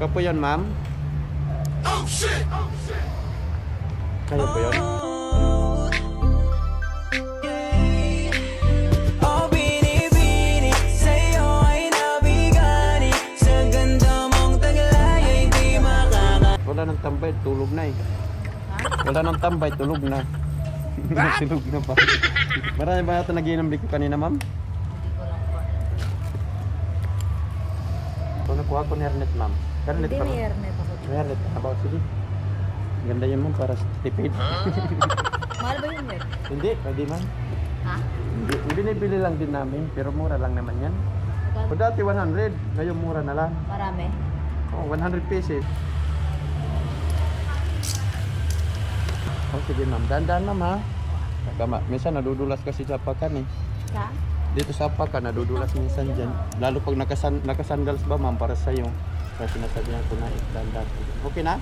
Ikaw po yun, ma'am? Oh, shit! Kayo po yun? Oh, binibini sa'yo ay nabigani. Sa ganda mong taglay ay di makaka. Wala nang tambay, tulog na eh. Wala nang tambay, tulog na. Tulog na pa. Marami ba natin nagiinom ko kanina, ma'am? So, nakuha ko ni Ernest, ma'am. Ernest Hindi, pa, may ma'am. Ernest ako. May Ernest, about sige. Ganda yun, ma'am, para sa tipid. Mahal ba yun, Red? Hindi, pwede, ma'am. Ha? Hindi, binibili lang din namin, pero mura lang naman yan. O dati 100, ngayon mura na lang. Marami. Oh, 100 pesos. Oh, sige ma'am. Dandan ma'am ha. Minsan nadudulas kasi sa pakan eh. Sa? Dito sa pakan, nadudulas minsan dyan. Lalo pag nakasandals ba ma'am para sa'yo. Kaya sinasabihan ko na dandan. Okay na?